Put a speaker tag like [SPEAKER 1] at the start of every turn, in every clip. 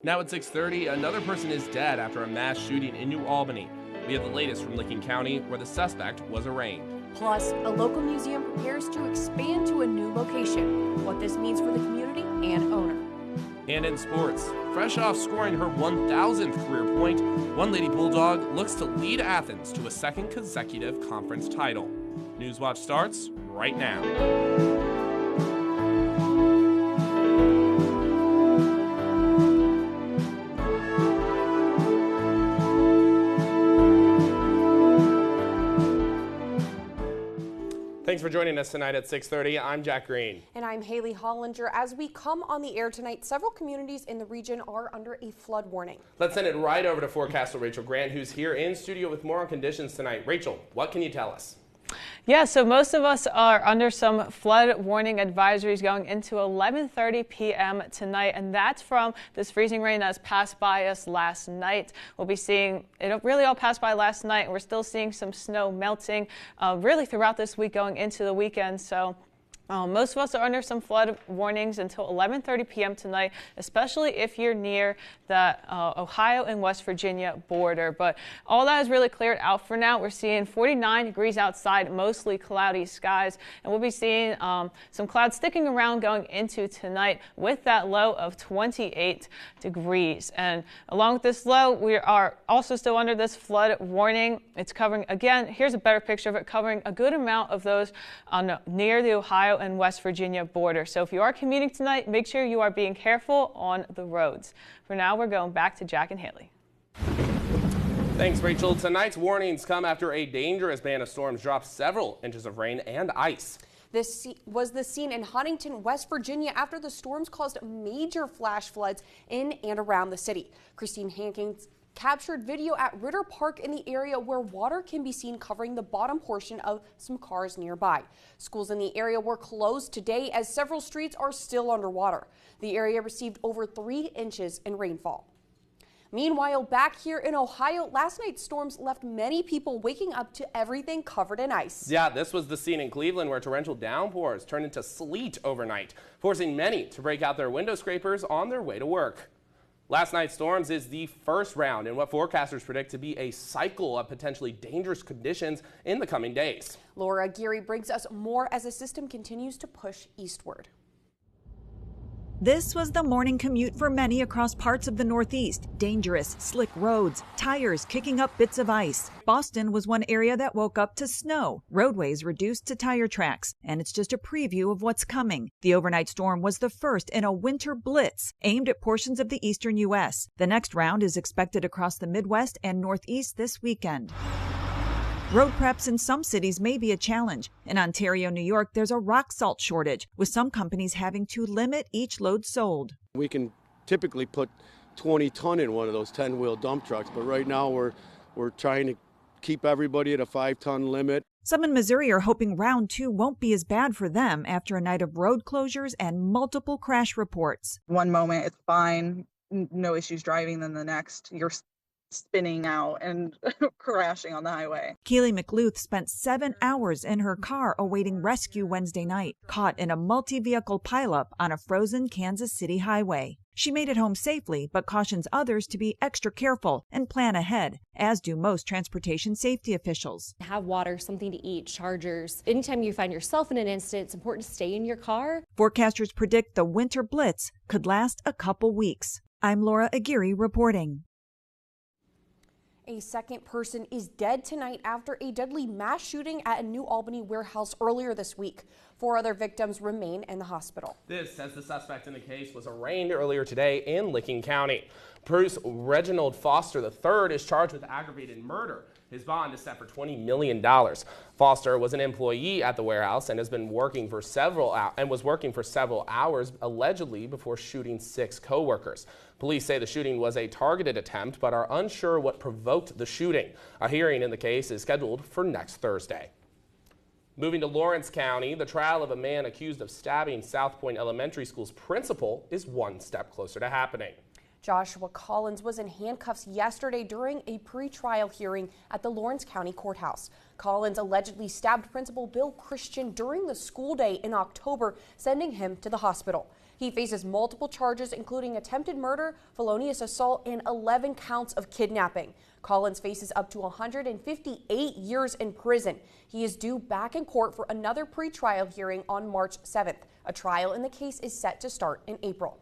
[SPEAKER 1] Now at 6:30, another person is dead after a mass shooting in New Albany. We have the latest from Licking County, where the suspect was arraigned.
[SPEAKER 2] Plus, a local museum prepares to expand to a new location. What this means for the community and owner.
[SPEAKER 1] And in sports, fresh off scoring her 1,000th career point, one Lady Bulldog looks to lead Athens to a second consecutive conference title. Newswatch starts right now. Thanks for joining us tonight at 6:30. I'm Jack Green.
[SPEAKER 2] And I'm Haley Hollinger. As we come on the air tonight, several communities in the region are under a flood warning.
[SPEAKER 1] Let's send it right over to forecaster Rachel Grant, who's here in studio with more on conditions tonight. Rachel, what can you tell us?
[SPEAKER 3] Yeah, so most of us are under some flood warning advisories going into 11:30 p.m. tonight, and that's from this freezing rain that's passed by us last night. We'll be seeing it really all passed by last night, and we're still seeing some snow melting really throughout this week going into the weekend. So most of us are under some flood warnings until 11:30 p.m. tonight, especially if you're near the Ohio and West Virginia border. But all that is really cleared out for now. We're seeing 49 degrees outside, mostly cloudy skies, and we'll be seeing some clouds sticking around going into tonight with that low of 28 degrees. And along with this low, we are also still under this flood warning. It's covering, again, here's a better picture of it, covering a good amount of those near the Ohio and West Virginia border. So if you are commuting tonight, make sure you are being careful on the roads. For now, we're going back to Jack and Haley.
[SPEAKER 1] Thanks, Rachel. Tonight's warnings come after a dangerous band of storms dropped several inches of rain and ice.
[SPEAKER 2] This was the scene in Huntington, West Virginia, after the storms caused major flash floods in and around the city. Christine Hankins captured video at Ritter Park in the area where water can be seen covering the bottom portion of some cars nearby. Schools in the area were closed today as several streets are still underwater. The area received over 3 inches in rainfall. Meanwhile, back here in Ohio, last night's storms left many people waking up to everything covered in ice.
[SPEAKER 1] Yeah, this was the scene in Cleveland where torrential downpours turned into sleet overnight, forcing many to break out their window scrapers on their way to work. Last night's storms is the first round in what forecasters predict to be a cycle of potentially dangerous conditions in the coming days.
[SPEAKER 2] Laura Geary brings us more as the system continues to push eastward.
[SPEAKER 4] This was the morning commute for many across parts of the Northeast. Dangerous, slick roads, tires kicking up bits of ice. Boston was one area that woke up to snow, roadways reduced to tire tracks, and it's just a preview of what's coming. The overnight storm was the first in a winter blitz aimed at portions of the eastern U.S. The next round is expected across the Midwest and Northeast this weekend. Road preps in some cities may be a challenge. In Ontario, New York, there's a rock salt shortage, with some companies having to limit each load sold.
[SPEAKER 5] We can typically put 20 ton in one of those 10-wheel dump trucks, but right now we're trying to keep everybody at a 5-ton limit.
[SPEAKER 4] Some in Missouri are hoping round 2 won't be as bad for them after a night of road closures and multiple crash reports.
[SPEAKER 6] One moment it's fine, no issues driving, then the next you're spinning out and crashing on the highway.
[SPEAKER 4] Keely McLuth spent 7 hours in her car awaiting rescue Wednesday night, caught in a multi-vehicle pileup on a frozen Kansas City highway. She made it home safely, but cautions others to be extra careful and plan ahead, as do most transportation safety officials.
[SPEAKER 7] Have water, something to eat, chargers. Anytime you find yourself in an incident, it's important to stay in your car.
[SPEAKER 4] Forecasters predict the winter blitz could last a couple weeks. I'm Laura Aguirre reporting.
[SPEAKER 2] A second person is dead tonight after a deadly mass shooting at a New Albany warehouse earlier this week. 4 other victims remain in the hospital.
[SPEAKER 1] This, as the suspect in the case was arraigned earlier today in Licking County. Bruce Reginald Foster III is charged with aggravated murder. His bond is set for $20 million. Foster was an employee at the warehouse and has been working for several hours allegedly before shooting 6 co-workers. Police say the shooting was a targeted attempt but are unsure what provoked the shooting. A hearing in the case is scheduled for next Thursday. Moving to Lawrence County, the trial of a man accused of stabbing South Point Elementary School's principal is one step closer to happening.
[SPEAKER 2] Joshua Collins was in handcuffs yesterday during a pre-trial hearing at the Lawrence County Courthouse. Collins allegedly stabbed Principal Bill Christian during the school day in October, sending him to the hospital. He faces multiple charges, including attempted murder, felonious assault, and 11 counts of kidnapping. Collins faces up to 158 years in prison. He is due back in court for another pretrial hearing on March 7th. A trial in the case is set to start in April.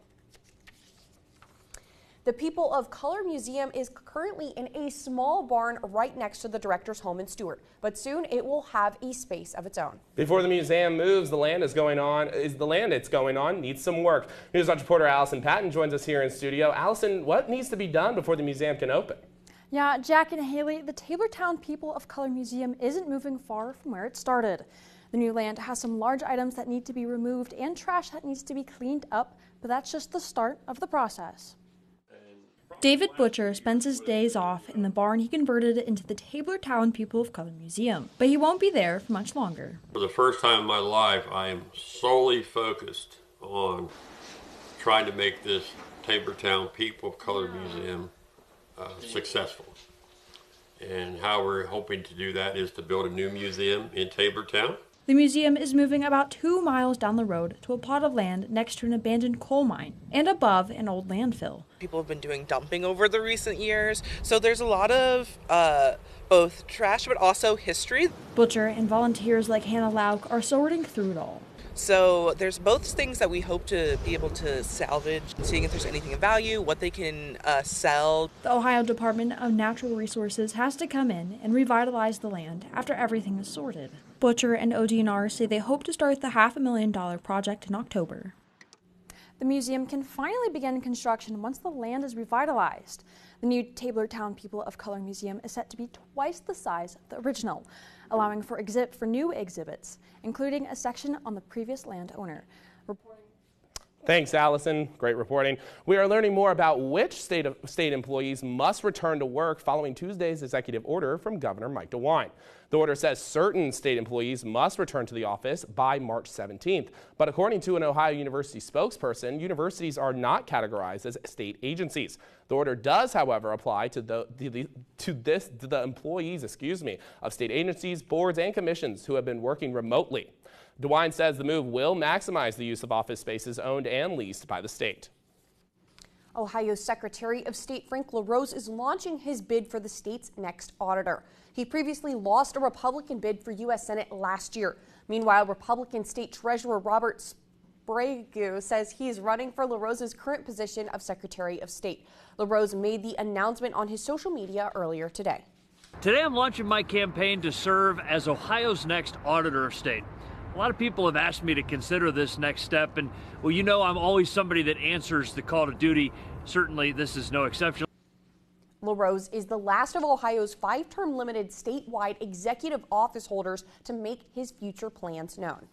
[SPEAKER 2] The People of Color Museum is currently in a small barn right next to the director's home in Stewart, but soon it will have a space of its own.
[SPEAKER 1] Before the museum moves, the land it's going on needs some work. Newswatch reporter Allison Patton joins us here in studio. Allison, what needs to be done before the museum can open?
[SPEAKER 8] Yeah, Jack and Haley, the Taylortown People of Color Museum isn't moving far from where it started. The new land has some large items that need to be removed and trash that needs to be cleaned up, but that's just the start of the process. David Butcher spends his days off in the barn he converted into the Taylortown People of Color Museum, but he won't be there for much longer.
[SPEAKER 9] For the first time in my life, I am solely focused on trying to make this Taylortown People of Color Museum successful. And how we're hoping to do that is to build a new museum in Taylortown.
[SPEAKER 8] The museum is moving about 2 miles down the road to a plot of land next to an abandoned coal mine and above an old landfill.
[SPEAKER 10] People have been doing dumping over the recent years, so there's a lot of both trash but also history.
[SPEAKER 8] Butcher and volunteers like Hannah Lauk are sorting through it all.
[SPEAKER 10] So there's both things that we hope to be able to salvage, seeing if there's anything of value, what they can sell.
[SPEAKER 8] The Ohio Department of Natural Resources has to come in and revitalize the land after everything is sorted. Butcher and ODNR say they hope to start the $500,000 project in October. The museum can finally begin construction once the land is revitalized. The new Taylortown People of Color Museum is set to be twice the size of the original, allowing for new exhibits, including a section on the previous landowner.
[SPEAKER 1] Thanks, Allison. Great reporting. We are learning more about which state employees must return to work following Tuesday's executive order from Governor Mike DeWine. The order says certain state employees must return to the office by March 17th. But according to an Ohio University spokesperson, universities are not categorized as state agencies. The order does, however, apply to the employees, of state agencies, boards, and commissions who have been working remotely. DeWine says the move will maximize the use of office spaces owned and leased by the state.
[SPEAKER 2] Ohio's Secretary of State Frank LaRose is launching his bid for the state's next auditor. He previously lost a Republican bid for U.S. Senate last year. Meanwhile, Republican State Treasurer Robert Sprague says he's running for LaRose's current position of Secretary of State. LaRose made the announcement on his social media earlier today.
[SPEAKER 11] Today I'm launching my campaign to serve as Ohio's next auditor of state. A lot of people have asked me to consider this next step, and well, you know I'm always somebody that answers the call to duty. Certainly this is no exception.
[SPEAKER 2] LaRose is the last of Ohio's 5-term limited statewide executive office holders to make his future plans known.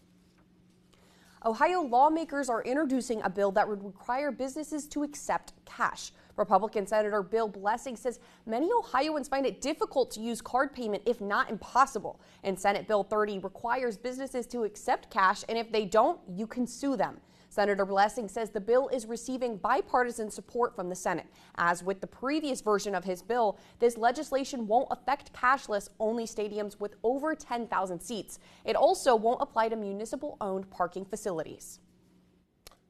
[SPEAKER 2] Ohio lawmakers are introducing a bill that would require businesses to accept cash. Republican Senator Bill Blessing says many Ohioans find it difficult to use card payment, if not impossible. And Senate Bill 30 requires businesses to accept cash, and if they don't, you can sue them. Senator Blessing says the bill is receiving bipartisan support from the Senate. As with the previous version of his bill, this legislation won't affect cashless-only stadiums with over 10,000 seats. It also won't apply to municipal-owned parking facilities.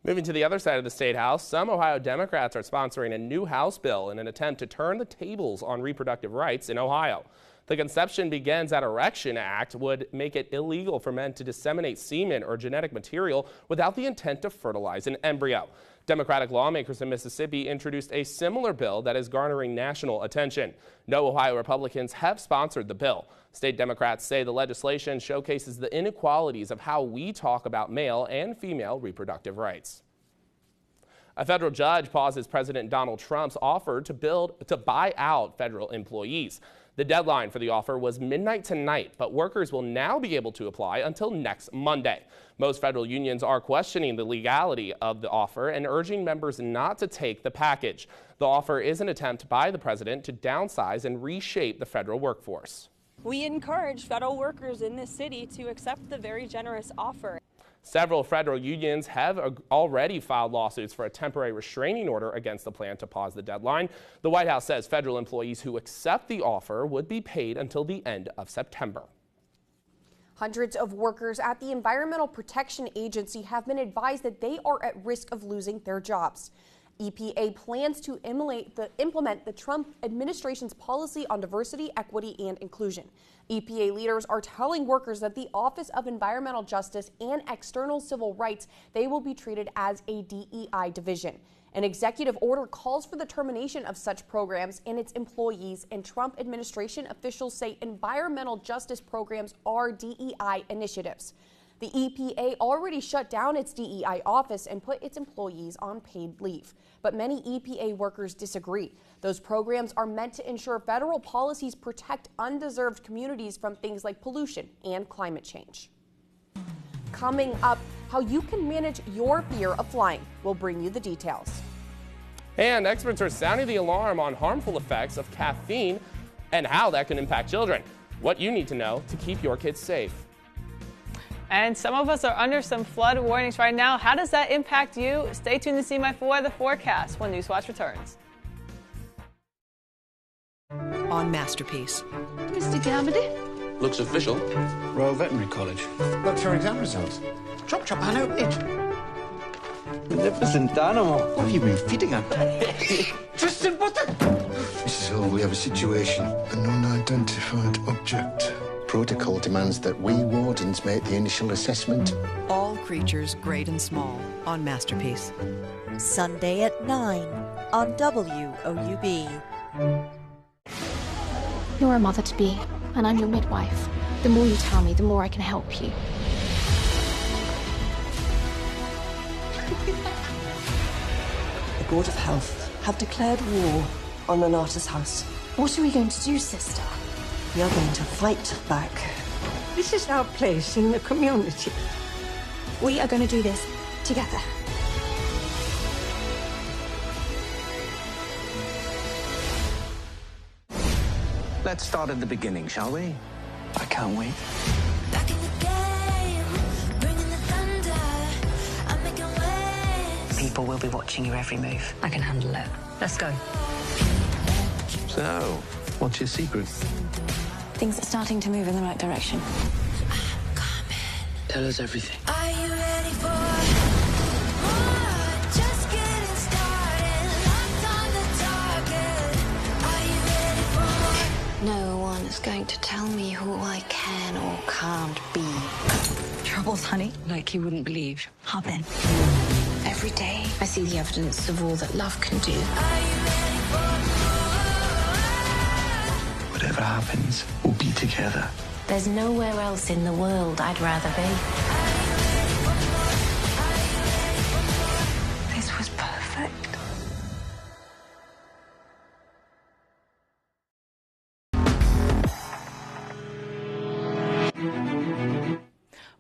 [SPEAKER 1] Moving to the other side of the State House, some Ohio Democrats are sponsoring a new House bill in an attempt to turn the tables on reproductive rights in Ohio. The Conception Begins at Erection Act would make it illegal for men to disseminate semen or genetic material without the intent to fertilize an embryo. Democratic lawmakers in Mississippi introduced a similar bill that is garnering national attention. No Ohio Republicans have sponsored the bill. State Democrats say the legislation showcases the inequalities of how we talk about male and female reproductive rights. A federal judge pauses President Donald Trump's offer to buy out federal employees. The deadline for the offer was midnight tonight, but workers will now be able to apply until next Monday. Most federal unions are questioning the legality of the offer and urging members not to take the package. The offer is an attempt by the president to downsize and reshape the federal workforce.
[SPEAKER 12] We encourage federal workers in this city to accept the very generous offer.
[SPEAKER 1] Several federal unions have already filed lawsuits for a temporary restraining order against the plan to pause the deadline. The White House says federal employees who accept the offer would be paid until the end of September.
[SPEAKER 2] Hundreds of workers at the Environmental Protection Agency have been advised that they are at risk of losing their jobs. EPA plans to implement the Trump administration's policy on diversity, equity, and inclusion. EPA leaders are telling workers that the Office of Environmental Justice and External Civil Rights, they will be treated as a DEI division. An executive order calls for the termination of such programs and its employees, and Trump administration officials say environmental justice programs are DEI initiatives. The EPA already shut down its DEI office and put its employees on paid leave. But many EPA workers disagree. Those programs are meant to ensure federal policies protect undeserved communities from things like pollution and climate change. Coming up, how you can manage your fear of flying. We'll bring you the details.
[SPEAKER 1] And experts are sounding the alarm on harmful effects of caffeine and how that can impact children. What you need to know to keep your kids safe.
[SPEAKER 3] And some of us are under some flood warnings right now. How does that impact you? Stay tuned to see my weather forecast when Newswatch returns.
[SPEAKER 13] On Masterpiece.
[SPEAKER 14] Mr. Garmody?
[SPEAKER 15] Looks official.
[SPEAKER 16] Royal Veterinary College.
[SPEAKER 15] What's your exam results?
[SPEAKER 16] Chop, chop, I know it.
[SPEAKER 15] Magnificent animal.
[SPEAKER 16] What have you been feeding her?
[SPEAKER 15] Twisted butter.
[SPEAKER 16] Mrs. Hill, we have a situation. An unidentified object.
[SPEAKER 17] Protocol demands that we wardens make the initial assessment.
[SPEAKER 13] All creatures great and small on Masterpiece.
[SPEAKER 18] Sunday at 9 on WOUB.
[SPEAKER 19] You're a mother-to-be, and I'm your midwife. The more you tell me, the more I can help you.
[SPEAKER 20] The Board of Health have declared war on Renata's house.
[SPEAKER 19] What are we going to do, sister?
[SPEAKER 20] We are going to fight back.
[SPEAKER 14] This is our place in the community.
[SPEAKER 19] We are going to do this together.
[SPEAKER 15] Let's start at the beginning, shall we? I can't wait.
[SPEAKER 21] Back in the game, bringing the thunder. I'm making waves.
[SPEAKER 22] People will be watching your every move.
[SPEAKER 19] I can handle it. Let's go.
[SPEAKER 15] So, what's your secret?
[SPEAKER 19] Things are starting to move in the right direction.
[SPEAKER 15] Tell us everything.
[SPEAKER 21] Are you ready for more? Just getting started. Locked on the target. Are you ready for more?
[SPEAKER 19] No one is going to tell me who I can or can't be.
[SPEAKER 20] Troubles, honey?
[SPEAKER 19] Like you wouldn't believe. Hop in. Every day, I see the evidence of all that love can do.
[SPEAKER 21] Are you ready for
[SPEAKER 15] Whatever happens, we'll be together.
[SPEAKER 19] There's nowhere else in the world I'd rather be. This was perfect.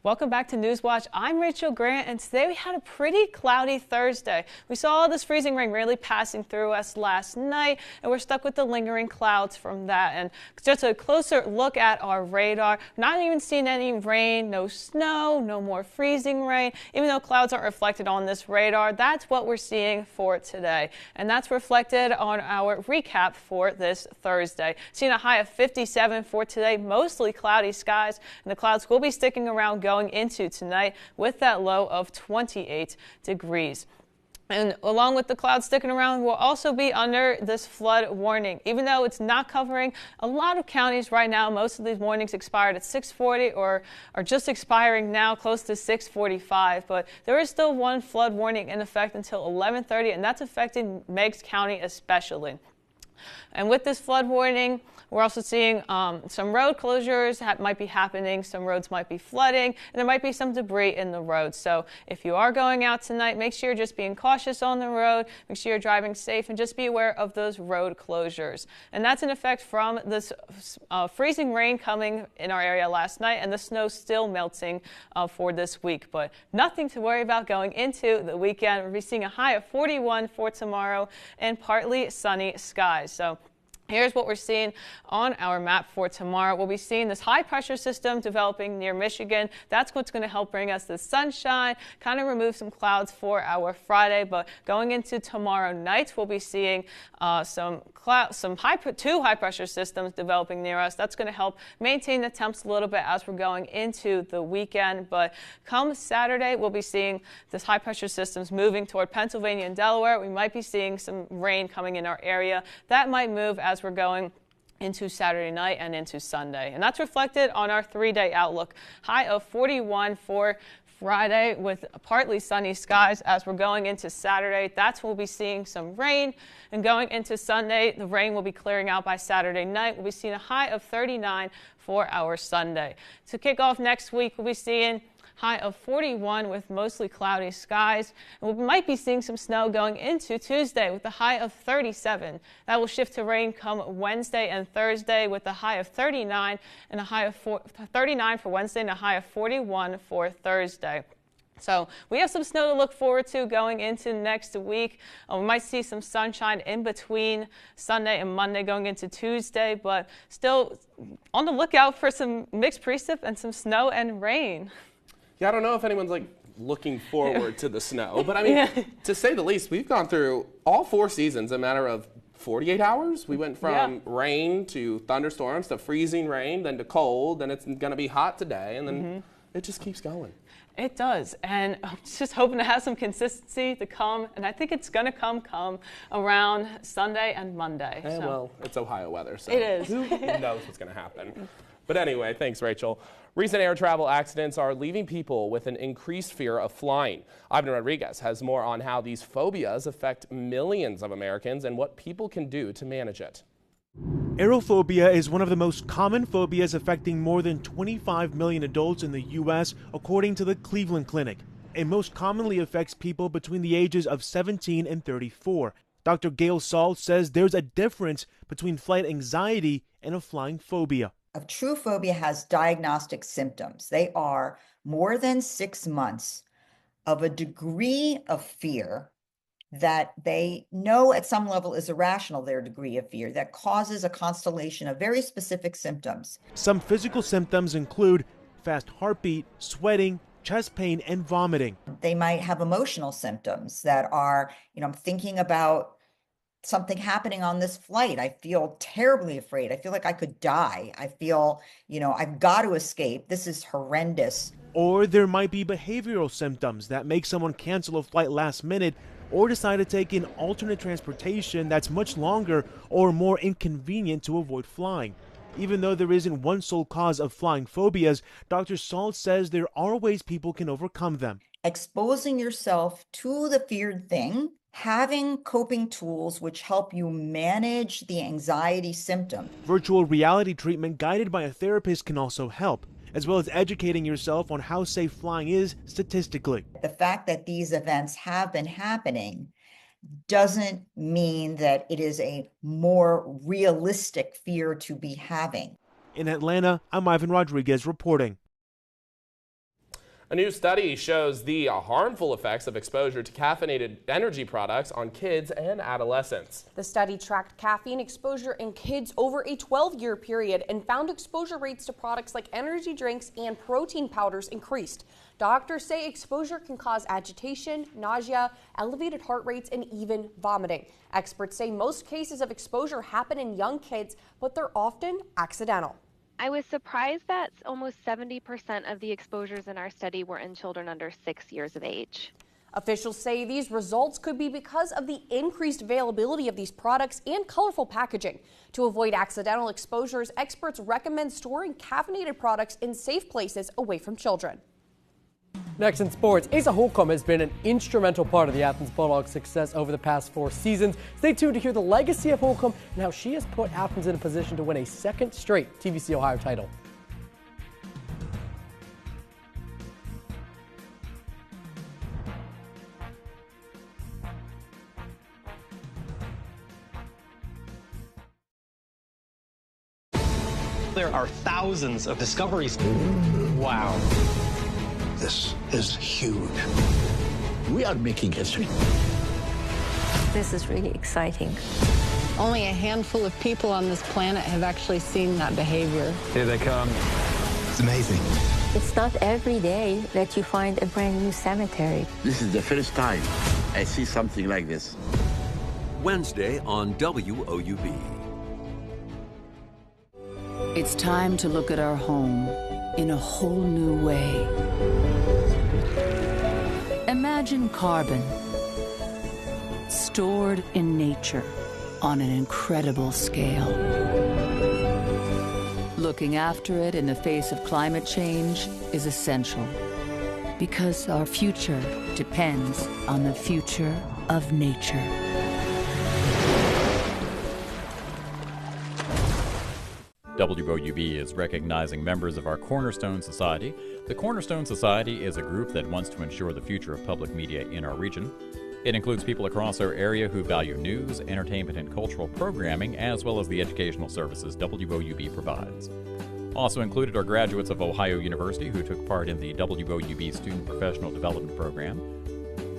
[SPEAKER 3] Welcome back to Newswatch. I'm Rachel Grant, and today we had a pretty cloudy Thursday. We saw all this freezing rain really passing through us last night, and we're stuck with the lingering clouds from that. And just a closer look at our radar, not even seeing any rain, no snow, no more freezing rain. Even though clouds aren't reflected on this radar, that's what we're seeing for today. And that's reflected on our recap for this Thursday. Seeing a high of 57 for today, mostly cloudy skies, and the clouds will be sticking around going into tonight with that low of 28 degrees. And along with the clouds sticking around, we'll also be under this flood warning. Even though it's not covering a lot of counties right now, most of these warnings expired at 6:40 or are just expiring now close to 6:45. But there is still one flood warning in effect until 11:30, and that's affecting Meigs County especially. And with this flood warning, we're also seeing some road closures that might be happening. Some roads might be flooding, and there might be some debris in the road. So if you are going out tonight, make sure you're just being cautious on the road. Make sure you're driving safe, and just be aware of those road closures. And that's in effect from this freezing rain coming in our area last night, and the snow still melting for this week. But nothing to worry about going into the weekend. We'll be seeing a high of 41 for tomorrow and partly sunny skies. So Here's what we're seeing on our map for tomorrow. We'll be seeing this high pressure system developing near Michigan. That's what's going to help bring us the sunshine, kind of remove some clouds for our Friday. But going into tomorrow night, we'll be seeing two high pressure systems developing near us. That's going to help maintain the temps a little bit as we're going into the weekend. But come Saturday, we'll be seeing this high pressure systems moving toward Pennsylvania and Delaware. We might be seeing some rain coming in our area. That might move as we're going into Saturday night and into Sunday. And that's reflected on our 3-day outlook. High of 41 for Friday with partly sunny skies. As we're going into Saturday, that's when we'll be seeing some rain. And going into Sunday, the rain will be clearing out by Saturday night. We'll be seeing a high of 39 for our Sunday. To kick off next week, we'll be seeing high of 41 with mostly cloudy skies. And we might be seeing some snow going into Tuesday with a high of 37. That will shift to rain come Wednesday and Thursday with a high of 39 and a high of 39 for Wednesday and a high of 41 for Thursday. So we have some snow to look forward to going into next week. We might see some sunshine in between Sunday and Monday going into Tuesday, but still on the lookout for some mixed precip and some snow and rain.
[SPEAKER 1] Yeah, I don't know if anyone's looking forward to the snow, but I mean, to say the least, we've gone through all 4 seasons in a matter of 48 hours. We went from rain to thunderstorms to freezing rain, then to cold, then it's going to be hot today, and then it just keeps going.
[SPEAKER 3] It does, and I'm just hoping to have some consistency to come, and I think it's going to come around Sunday and Monday.
[SPEAKER 1] Well, it's Ohio weather, so
[SPEAKER 3] it is.
[SPEAKER 1] Who knows what's going to happen. But anyway, thanks, Rachel. Recent air travel accidents are leaving people with an increased fear of flying. Ivan Rodriguez has more on how these phobias affect millions of Americans and what people can do to manage it.
[SPEAKER 5] Aerophobia is one of the most common phobias affecting more than 25 million adults in the U.S., according to the Cleveland Clinic. It most commonly affects people between the ages of 17 and 34. Dr. Gail Salt says there's a difference between flight anxiety and a flying phobia.
[SPEAKER 6] A true phobia has diagnostic symptoms. They are more than 6 months of a degree of fear that they know at some level is irrational, their degree of fear, that causes a constellation of very specific symptoms.
[SPEAKER 5] Some physical symptoms include fast heartbeat, sweating, chest pain, and vomiting.
[SPEAKER 6] They might have emotional symptoms that are, I'm thinking about something happening on this flight. I feel terribly afraid. I feel like I could die. I feel, I've got to escape. This is horrendous.
[SPEAKER 5] Or there might be behavioral symptoms that make someone cancel a flight last minute or decide to take an alternate transportation that's much longer or more inconvenient to avoid flying. Even though there isn't one sole cause of flying phobias, Dr. Salt says there are ways people can overcome them.
[SPEAKER 6] Exposing yourself to the feared thing, having coping tools which help you manage the anxiety symptom.
[SPEAKER 5] Virtual reality treatment guided by a therapist can also help, as well as educating yourself on how safe flying is statistically.
[SPEAKER 6] The fact that these events have been happening doesn't mean that it is a more realistic fear to be having.
[SPEAKER 5] In Atlanta, I'm Ivan Rodriguez reporting.
[SPEAKER 1] A new study shows the harmful effects of exposure to caffeinated energy products on kids and adolescents.
[SPEAKER 2] The study tracked caffeine exposure in kids over a 12-year period and found exposure rates to products like energy drinks and protein powders increased. Doctors say exposure can cause agitation, nausea, elevated heart rates, and even vomiting. Experts say most cases of exposure happen in young kids, but they're often accidental.
[SPEAKER 23] I was surprised that almost 70% of the exposures in our study were in children under 6 years of age.
[SPEAKER 2] Officials say these results could be because of the increased availability of these products and colorful packaging. To avoid accidental exposures, experts recommend storing caffeinated products in safe places away from children.
[SPEAKER 24] Next in sports, Asa Holcomb has been an instrumental part of the Athens Bulldogs' success over the past 4 seasons. Stay tuned to hear the legacy of Holcomb and how she has put Athens in a position to win a second straight TVC Ohio title.
[SPEAKER 25] There are thousands of discoveries. Wow.
[SPEAKER 17] This is huge. We are making history.
[SPEAKER 26] This is really exciting.
[SPEAKER 4] Only a handful of people on this planet have actually seen that behavior.
[SPEAKER 25] Here they come.
[SPEAKER 16] It's amazing.
[SPEAKER 7] It's not every day that you find a brand new cemetery.
[SPEAKER 8] This is the first time I see something like this.
[SPEAKER 9] Wednesday on WOUB.
[SPEAKER 10] It's time to look at our home in a whole new way. Imagine carbon stored in nature on an incredible scale. Looking after it in the face of climate change is essential because our future depends on the future of nature.
[SPEAKER 26] WOUB is recognizing members of our Cornerstone Society. The Cornerstone Society is a group that wants to ensure the future of public media in our region. It includes people across our area who value news, entertainment, and cultural programming, as well as the educational services WOUB provides. Also included are graduates of Ohio University who took part in the WOUB Student Professional Development Program.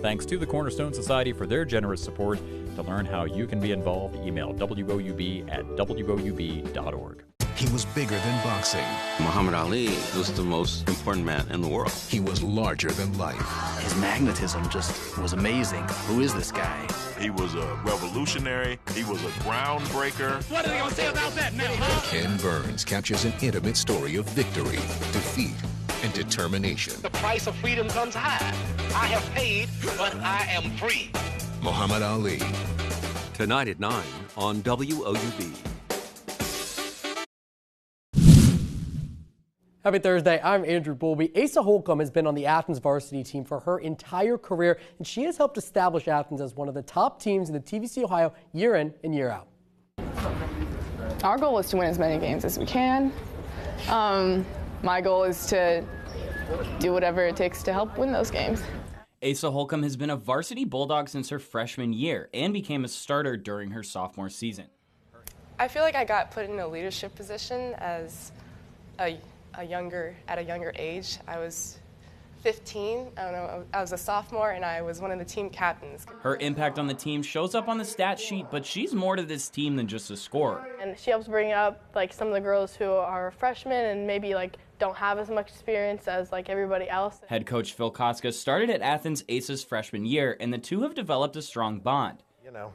[SPEAKER 26] Thanks to the Cornerstone Society for their generous support. To learn how you can be involved, email woub@woub.org.
[SPEAKER 27] He was bigger than boxing.
[SPEAKER 8] Muhammad Ali was the most important man in the world.
[SPEAKER 27] He was larger than life.
[SPEAKER 28] His magnetism just was amazing. Who is this guy?
[SPEAKER 29] He was a revolutionary. He was a groundbreaker.
[SPEAKER 28] What are they going to say about that now, huh?
[SPEAKER 27] Ken Burns captures an intimate story of victory, defeat, and determination.
[SPEAKER 28] The price of freedom comes high. I have paid, but I am free.
[SPEAKER 27] Muhammad Ali.
[SPEAKER 9] Tonight at 9 on WOUB.
[SPEAKER 24] Happy Thursday. I'm Andrew Bowlby. Asa Holcomb has been on the Athens varsity team for her entire career, and she has helped establish Athens as one of the top teams in the TVC Ohio year in and year out.
[SPEAKER 30] Our goal is to win as many games as we can. My goal is to do whatever it takes to help win those games.
[SPEAKER 31] Asa Holcomb has been a varsity Bulldog since her freshman year and became a starter during her sophomore season.
[SPEAKER 32] I feel like I got put in a leadership position as at a younger age. I was 15, I was a sophomore, and I was one of the team captains.
[SPEAKER 31] Her impact on the team shows up on the stat sheet, but she's more to this team than just a scorer.
[SPEAKER 33] And she helps bring up like some of the girls who are freshmen and maybe like don't have as much experience as like everybody else.
[SPEAKER 31] Head coach Phil Koska started at Athens Aces freshman year, and the two have developed a strong bond.
[SPEAKER 34] You know,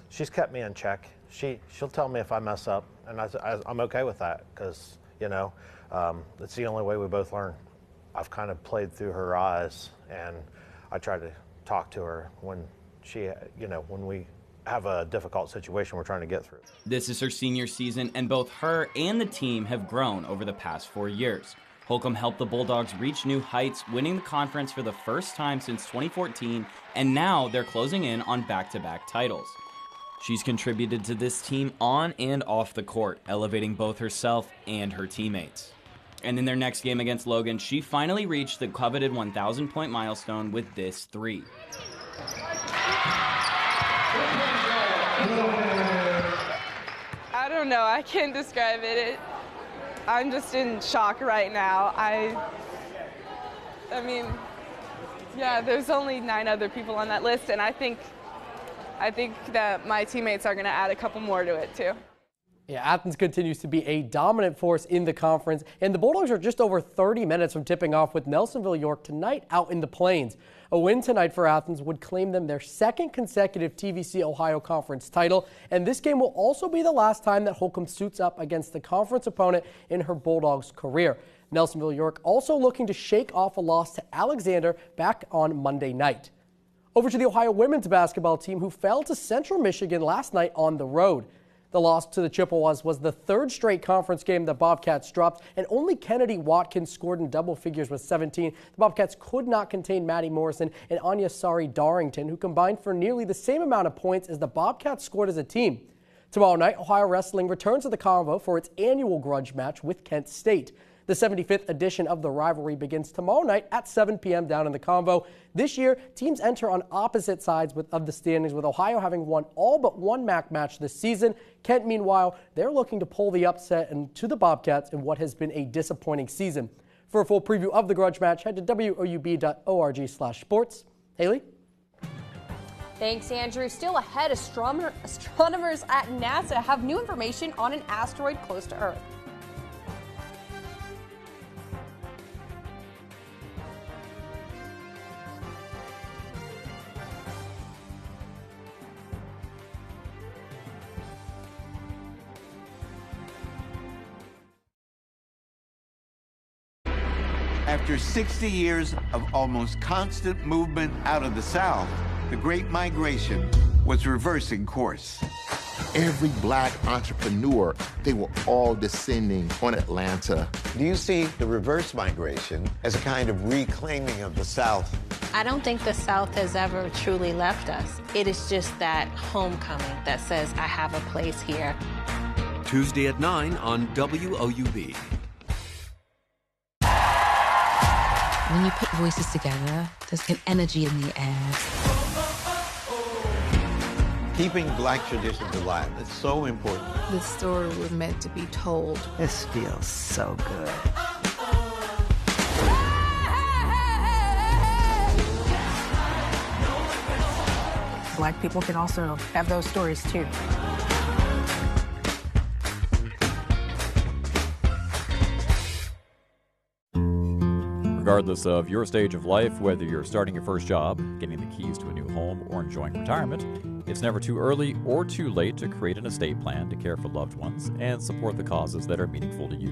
[SPEAKER 34] she's kept me in check. She'll tell me if I mess up, and I'm okay with that because, you know, it's the only way we both learn. I've kind of played through her eyes, and I try to talk to her when when we have a difficult situation we're trying to get through.
[SPEAKER 31] This is her senior season, and both her and the team have grown over the past 4 years. Holcomb helped the Bulldogs reach new heights, winning the conference for the first time since 2014, and now they're closing in on back-to-back titles. She's contributed to this team on and off the court, elevating both herself and her teammates. And in their next game against Logan, she finally reached the coveted 1,000-point milestone with this three.
[SPEAKER 30] I don't know, I can't describe it. I'm just in shock right now. I mean, yeah, there's only 9 other people on that list, and I think that my teammates are going to add a couple more to it too.
[SPEAKER 24] Yeah, Athens continues to be a dominant force in the conference, and the Bulldogs are just over 30 minutes from tipping off with Nelsonville York tonight out in the Plains. A win tonight for Athens would claim them their second consecutive TVC Ohio Conference title, and this game will also be the last time that Holcomb suits up against the conference opponent in her Bulldogs career. Nelsonville York also looking to shake off a loss to Alexander back on Monday night. Over to the Ohio women's basketball team, who fell to Central Michigan last night on the road. The loss to the Chippewas was the third straight conference game the Bobcats dropped, and only Kennedy Watkins scored in double figures with 17. The Bobcats could not contain Maddie Morrison and Anya Sari-Darrington, who combined for nearly the same amount of points as the Bobcats scored as a team. Tomorrow night, Ohio Wrestling returns to the Convo for its annual grudge match with Kent State. The 75th edition of the rivalry begins tomorrow night at 7 p.m. down in the Convo. This year, teams enter on opposite sides of the standings, with Ohio having won all but one MAC match this season. Kent, meanwhile, they're looking to pull the upset to the Bobcats in what has been a disappointing season. For a full preview of the grudge match, head to woub.org/sports. Haley?
[SPEAKER 2] Thanks, Andrew. Still ahead, astronomers at NASA have new information on an asteroid close to Earth.
[SPEAKER 1] After 60 years of almost constant movement out of the South, the Great Migration was reversing course.
[SPEAKER 17] Every black entrepreneur, they were all descending on Atlanta.
[SPEAKER 1] Do you see the reverse migration as a kind of reclaiming of the South?
[SPEAKER 3] I don't think the South has ever truly left us. It is just that homecoming that says, I have a place here.
[SPEAKER 9] Tuesday at 9 on WOUB.
[SPEAKER 5] When you put voices together, there's an energy in the air.
[SPEAKER 1] Keeping black traditions alive, it's so important.
[SPEAKER 5] The story was meant to be told.
[SPEAKER 1] This feels so good.
[SPEAKER 6] Black people can also have those stories too.
[SPEAKER 26] Regardless of your stage of life, whether you're starting your first job, getting the keys to a new home, or enjoying retirement, it's never too early or too late to create an estate plan to care for loved ones and support the causes that are meaningful to you.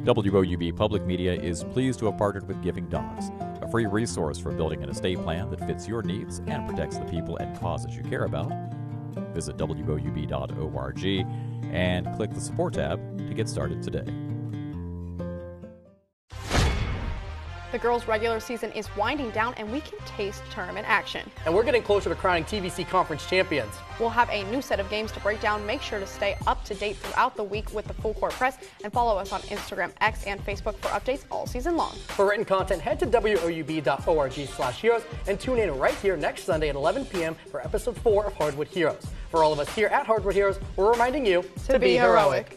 [SPEAKER 26] WOUB Public Media is pleased to have partnered with Giving Dogs, a free resource for building an estate plan that fits your needs and protects the people and causes you care about. Visit WOUB.org and click the support tab to get started today.
[SPEAKER 11] The girls' regular season is winding down, and we can taste tournament action.
[SPEAKER 24] And we're getting closer to crowning TVC Conference champions.
[SPEAKER 11] We'll have a new set of games to break down. Make sure to stay up to date throughout the week with the Full Court Press, and follow us on Instagram, X, and Facebook for updates all season long.
[SPEAKER 24] For written content, head to WOUB.org/heroes and tune in right here next Sunday at 11 p.m. for episode 4 of Hardwood Heroes. For all of us here at Hardwood Heroes, we're reminding you to be heroic.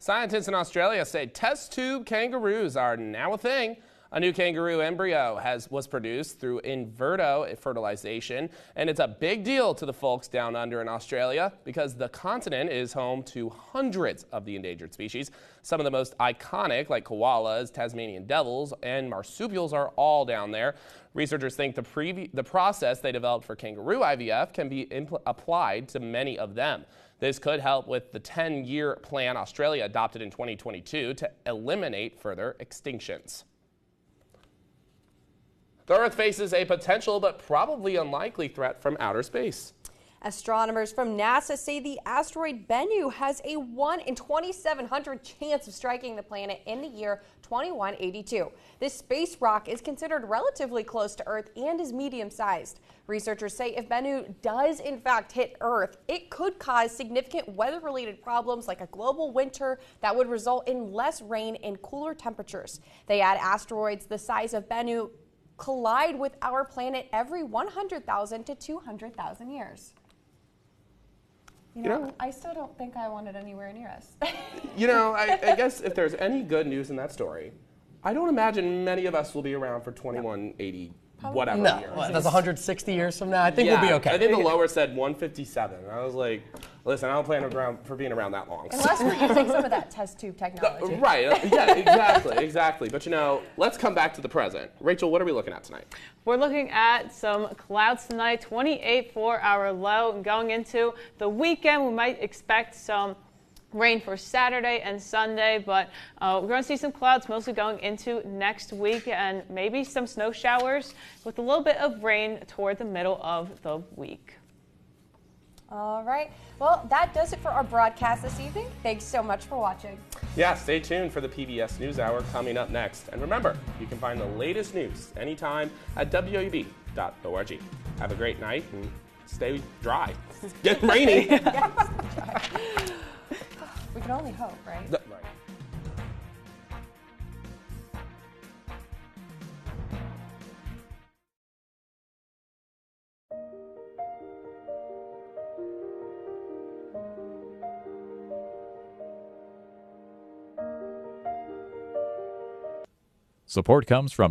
[SPEAKER 12] Scientists in Australia say test tube kangaroos are now a thing. A new kangaroo embryo was produced through in vitro fertilization, and it's a big deal to the folks down under in Australia because the continent is home to hundreds of the endangered species. Some of the most iconic, like koalas, Tasmanian devils, and marsupials, are all down there. Researchers think the process they developed for kangaroo IVF can be applied to many of them. This could help with the 10-year plan Australia adopted in 2022 to eliminate further extinctions. The Earth faces a potential but probably unlikely threat from outer space.
[SPEAKER 2] Astronomers from NASA say the asteroid Bennu has a 1 in 2,700 chance of striking the planet in the year 2182. This space rock is considered relatively close to Earth and is medium-sized. Researchers say if Bennu does in fact hit Earth, it could cause significant weather-related problems like a global winter that would result in less rain and cooler temperatures. They add asteroids the size of Bennu collide with our planet every 100,000 to 200,000 years. You know, I still don't think I want it anywhere near us.
[SPEAKER 12] You know, I guess if there's any good news in that story, I don't imagine many of us will be around for 2180 whatever
[SPEAKER 24] no,
[SPEAKER 12] years.
[SPEAKER 24] That's 160 years from now. I think we'll be okay.
[SPEAKER 12] I think the lower said 157. I was like, listen, I don't plan for being around that long.
[SPEAKER 2] Unless we're using some of that test tube technology.
[SPEAKER 12] Right, yeah, exactly. But you know, let's come back to the present. Rachel, what are we looking at tonight?
[SPEAKER 13] We're looking at some clouds tonight, 28 for our low. Going into the weekend, we might expect some rain for Saturday and Sunday, but we're going to see some clouds mostly going into next week and maybe some snow showers with a little bit of rain toward the middle of the week.
[SPEAKER 2] All right. Well, that does it for our broadcast this evening. Thanks so much for watching.
[SPEAKER 12] Yeah, stay tuned for the PBS NewsHour coming up next. And remember, you can find the latest news anytime at WOUB.org. Have a great night and stay dry. It's getting rainy.
[SPEAKER 2] We can only hope, right?
[SPEAKER 12] Right.
[SPEAKER 26] Support comes from